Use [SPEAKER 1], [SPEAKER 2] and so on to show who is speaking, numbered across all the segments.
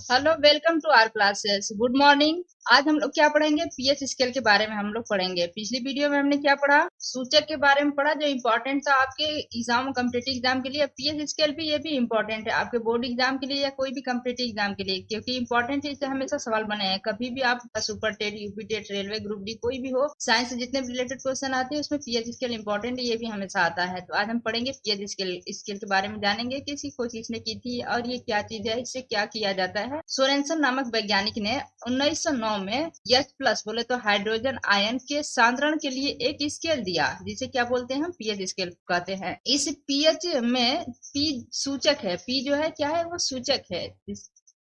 [SPEAKER 1] Hello, welcome to our classes. Good morning. आज हम लोग क्या पढ़ेंगे? पीएच स्केल के बारे में हम लोग पढ़ेंगे। पिछली वीडियो में हमने क्या पढ़ा? सूचक के बारे में पढ़ा, जो इम्पोर्टेंट था आपके एग्जाम, कम्पिटेटिव एग्जाम के लिए। पीएच स्केल भी, ये भी इम्पोर्टेंट है आपके बोर्ड एग्जाम के लिए या कोई भी कम्पिटेटिव एग्जाम के लिए, क्योंकि इम्पोर्टेंट है, इससे हमेशा सवाल बने हैं। कभी भी आप super TET, UP TET, railway group D, कोई भी हो, साइंस से जितने भी रिलेटेड क्वेश्चन आते हैं उसमें पीएच स्केल इंपॉर्टेंट है, ये भी हमेशा आता है। तो आज हम पढ़ेंगे पीएच स्केल स्केल के बारे में, जानेंगे कि इसकी खोज किसने की थी और ये क्या चीज है, इससे क्या किया जाता है। सोरेनसन नामक वैज्ञानिक ने 1909 में H प्लस बोले तो हाइड्रोजन आयन के सांद्रण के लिए एक स्केल दिया, जिसे क्या बोलते हैं? हम पीएच स्केल कहते हैं। इस पीएच में पी सूचक है, पी जो है क्या है? वो सूचक है।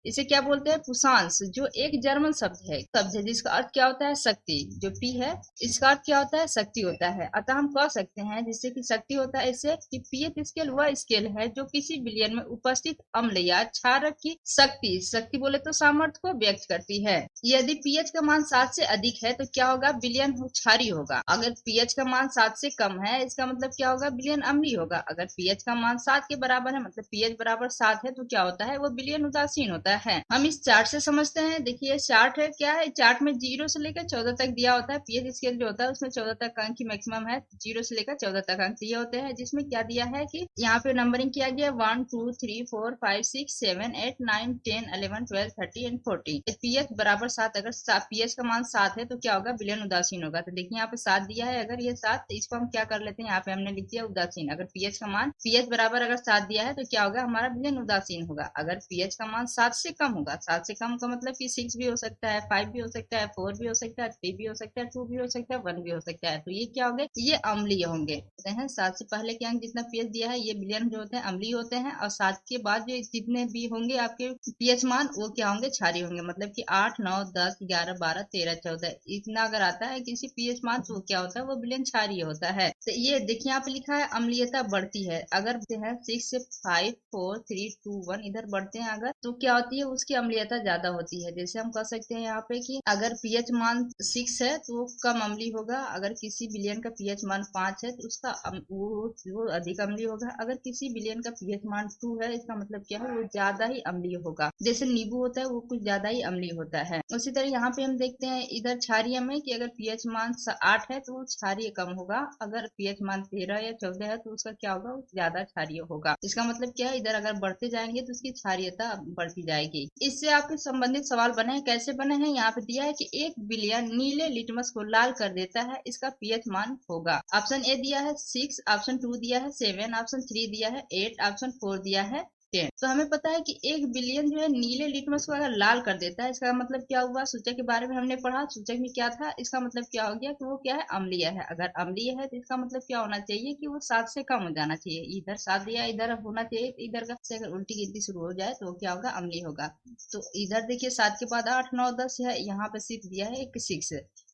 [SPEAKER 1] इसे क्या बोलते हैं? पुशांश, जो एक जर्मन शब्द है जिसका अर्थ क्या होता है? शक्ति। जो पी है इसका अर्थ क्या होता है? शक्ति होता है। अतः हम कह सकते हैं, जिससे कि शक्ति होता है, इससे कि पीएच स्केल वह स्केल है जो किसी विलयन में उपस्थित अम्ल या क्षारक की शक्ति बोले तो सामर्थ्य को व्यक्त करती है। यदि पीएच का मान 7 से अधिक है तो क्या होगा? विलयन क्षारीय होगा। अगर पीएच का मान 7 से कम है, इसका मतलब क्या होगा? विलयन अम्लीय होगा। अगर पीएच का मान 7 के बराबर है, मतलब पीएच बराबर 7 है, तो क्या होता है? वो विलयन उदासीन होता है। हम इस चार्ट से समझते हैं। देखिए चार्ट है क्या है? चार्ट में 0 से लेकर 14 तक दिया होता है। पीएच स्केल जो होता है उसमें 14 तक अंक की मैक्सिमम है। 0 से लेकर 14 तक अंक दिए होते हैं, जिसमें क्या दिया है कि यहाँ पे नंबरिंग किया गया 1 2 3 4 5 6 7 8 9 10 11 12 13 एंड 14। पीएच बराबर 7, अगर पीएच का मान 7 है तो क्या होगा? विलयन उदासीन होगा। तो देखिए यहाँ पे 7 दिया है, अगर ये 7, तो इसको हम क्या कर लेते हैं? यहाँ पे हमने लिख दिया उदासीन। अगर पीएच का मान, पीएच बराबर अगर 7 दिया है तो क्या होगा? हमारा विलयन उदासीन होगा। अगर पीएच का मान 7 से कम होगा, 7 से कम का मतलब कि 6 भी हो सकता है, 5 भी हो सकता है, 4 भी हो सकता है, 3 भी हो सकता है, 2 भी हो सकता है, 1 भी हो सकता है, तो ये क्या होंगे? ये अम्लीय होंगे। कहते हैं 7 से पहले के अंक जितना पीएच दिया है, ये विलयन जो होते हैं अम्लीय होते हैं, और 7 के बाद जो जितने भी होंगे आपके पीएच मान, वो क्या होंगे? क्षारीय होंगे। मतलब कि 8 9 10 11 12 13 14 इतना अगर आता है किसी पीएच मान, तो क्या होता है? वो विलयन क्षारीय होता है। तो ये देखिए यहाँ पे लिखा है अम्लीयता बढ़ती है। अगर है 6 से 5 4 3 2 1 इधर बढ़ते हैं अगर, तो क्या होती है? उसकी अम्लीयता ज्यादा होती है। जैसे हम कह सकते हैं यहाँ पे कि अगर पीएच मान 6 है तो वो कम अम्लीय होगा। अगर किसी विलयन का पीएच मान 5 है तो उसका वो अधिक अम्लीय होगा। अगर किसी विलयन का पीएच मान 2 है, इसका मतलब क्या है? वो ज्यादा ही अम्लीय होगा। जैसे नींबू होता है, वो कुछ ज्यादा ही अम्लीय होता है। उसी तरह यहाँ पे हम देखते हैं इधर क्षारीय में कि अगर पीएच मान 8 है तो वो क्षारीय कम होगा। अगर पीएच मान 13 या 14 है तो उसका क्या होगा? वो ज्यादा क्षारीय होगा। इसका मतलब क्या है? इधर अगर बढ़ते जाएंगे तो उसकी क्षारीयता बढ़ती जाएगी। इससे आपके संबंधित सवाल बने हैं। कैसे बने हैं? यहाँ पे दिया है कि एक विलयन नीले लिटमस को लाल कर देता है, इसका पीएच मान होगा। ऑप्शन ए दिया है 6, ऑप्शन 2 दिया है 7, ऑप्शन 3 दिया है 8, ऑप्शन 4 दिया है 10। तो हमें पता है कि एक बिलियन जो है नीले लिटमस को अगर लाल कर देता है, इसका मतलब क्या हुआ? सूचक के बारे में हमने पढ़ा। सूचक में क्या था? इसका मतलब क्या हो गया कि वो क्या है? अम्लीय है। अगर अम्लीय है तो इसका मतलब क्या होना चाहिए? कि वो 7 से कम हो जाना चाहिए। इधर 7 दिया, इधर होना चाहिए, इधर का से अगर उल्टी गिनती शुरू हो जाए तो वो क्या होगा? अम्लीय होगा। तो इधर देखिए 7 के बाद 8 9 10 है, यहाँ पे 6 दिया है, एक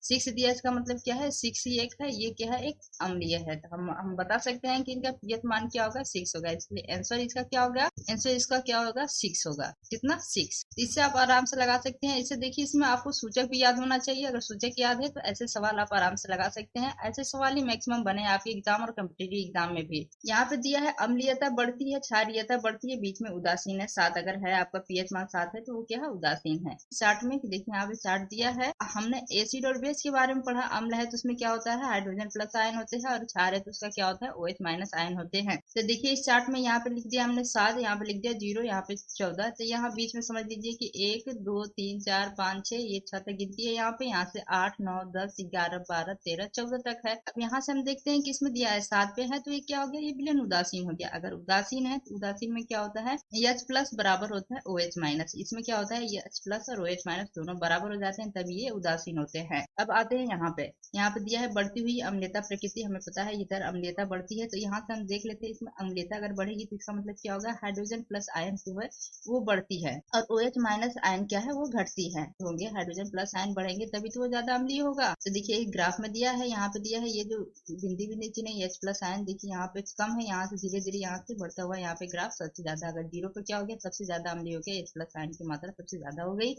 [SPEAKER 1] 6 दिया, इसका मतलब क्या है? 6 ही एक है, ये क्या है? एक अम्लीय है। तो हम बता सकते हैं कि इनका पीएच मान क्या होगा? 6 होगा। इसलिए आंसर इसका क्या होगा? आंसर इसका क्या होगा? 6 होगा। कितना? 6। इससे आप आराम से लगा सकते हैं। इसे देखिए, इसमें आपको सूचक भी याद होना चाहिए। अगर सूचक याद है तो ऐसे सवाल आप आराम से लगा सकते हैं। ऐसे सवाल ही मैक्सिमम बने आपके एग्जाम और कम्पिटेटिव एग्जाम में भी। यहाँ पे दिया है अम्लीयता बढ़ती है, क्षारीयता बढ़ती है, बीच में उदासीन है। 7 अगर है, आपका पीएच मान 7 है, तो वो क्या है? उदासीन है। चार्ट में देखिए, यहाँ पे चार्ट दिया है। हमने एसिड और बेस के बारे में पढ़ा। अम्ल है तो उसमें क्या होता है? हाइड्रोजन प्लस आयन होते हैं, और क्षार है तो उसका क्या होता है? OH माइनस आयन होते हैं। तो देखिए इस चार्ट में यहाँ पे लिख दिया हमने 7, यहाँ पे लिख दिया 0, यहाँ पे 14। तो यहाँ बीच में समझ लीजिए कि 1 2 3 4 5 6, ये 6 तक गिनती है। यहाँ पे यहाँ से 8 9 10 11 12 13 14 तक है। अब यहाँ से हम देखते हैं कि इसमें दिया है 7 पे है, तो ये क्या हो गया? ये विलयन उदासीन हो गया। अगर उदासीन है तो उदासीन में क्या होता है? H प्लस बराबर होता है OH माइनस। इसमें क्या होता है? H प्लस और OH माइनस दोनों बराबर हो जाते हैं, तभी ये उदासीन होते हैं। अब आते हैं यहाँ पे दिया है बढ़ती हुई अम्लीयता प्रकृति। हमें पता है इधर अम्लीयता बढ़ती है, तो यहाँ से हम देख लेते हैं इसमें अम्लीयता अगर बढ़ेगी तो इसका मतलब क्या होगा? हाइड्रोजन प्लस आयन जो है वो बढ़ती है, और OH माइनस आयन क्या है? वो घटती है। तो होंगे हाइड्रोजन प्लस आयन बढ़ेंगे तभी तो वो ज्यादा अम्लीय होगा। तो देखिए ग्राफ में दिया है, यहाँ पे दिया है ये जो बिंदी बिंदी चिन्ह H प्लस आयन, देखिए यहाँ पे कम है, यहाँ से धीरे धीरे यहाँ से बढ़ता हुआ यहाँ पे ग्राफ सबसे ज्यादा। अगर 0 पे क्या हो गया? सबसे ज्यादा अम्लीय हो गया, H प्लस आयन की मात्रा सबसे ज्यादा हो गई।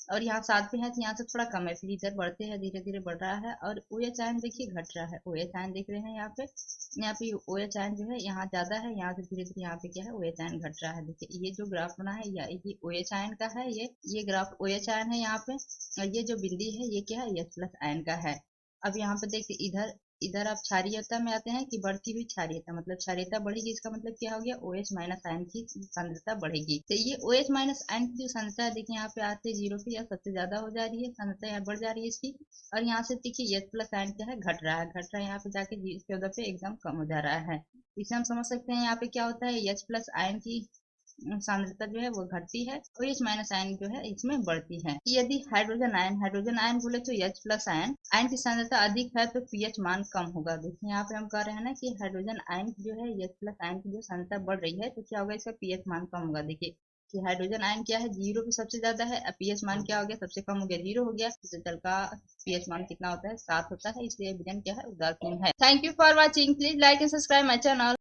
[SPEAKER 1] और यहाँ 7 पे है तो यहाँ से थोड़ा कम है, फिर इधर बढ़ते हैं, धीरे धीरे बढ़ रहा है। और ओ एच आयन देखिए घट रहा है, ओ एच आयन देख रहे हैं यहाँ पे ओ एच आयन जो है यहाँ ज्यादा है, यहाँ से धीरे धीरे यहाँ पे क्या है ओ एच आयन घट रहा है। देखिए ये जो ग्राफ बना है ये ओ एच आयन का है, ये ग्राफ ओ एच आयन है यहाँ पे, और ये जो बिंदी है ये क्या है एच प्लस आयन का है। अब यहाँ पे देखिए इधर इधर आप क्षारीयता में आते हैं कि बढ़ती हुई क्षारीयता, मतलब क्षारीयता बढ़ेगी, इसका मतलब क्या हो गया ओ एच माइनस आयन की सांद्रता बढ़ेगी। तो ये ओ एच माइनस आयन की जो सांद्रता है देखिए यहाँ पे आते जीरो पे या सबसे ज्यादा हो जा रही है, सांद्रता यहाँ बढ़ जा रही है इसकी। और यहाँ से देखिए एच प्लस आयन क्या है घट रहा है, यहाँ पे जाके 14 पे एकदम कम हो जा रहा है। इसे हम समझ सकते हैं यहाँ पे क्या होता है एच प्लस आयन की सांद्रता जो है वो घटती है और एच माइनस आयन जो है इसमें बढ़ती है। यदि हाइड्रोजन आयन बोले तो एच प्लस आयन की सांद्रता अधिक है तो पीएच मान कम होगा। देखिए यहाँ पे हम कह रहे हैं ना कि हाइड्रोजन आयन जो है एच प्लस आयन की जो सांद्रता बढ़ रही है तो क्या होगा, इसका पीएच मान कम होगा। देखिए कि हाइड्रोजन आयन क्या है जीरो पे सबसे ज्यादा है, अब पीएच मान क्या हो गया, सबसे कम हो गया, जीरो हो गया। तो जल का पीएच मान कितना होता है, 7 होता है, इसलिए विलयन क्या है उदासीन है। Thank you for watching, please like and subscribe my channel.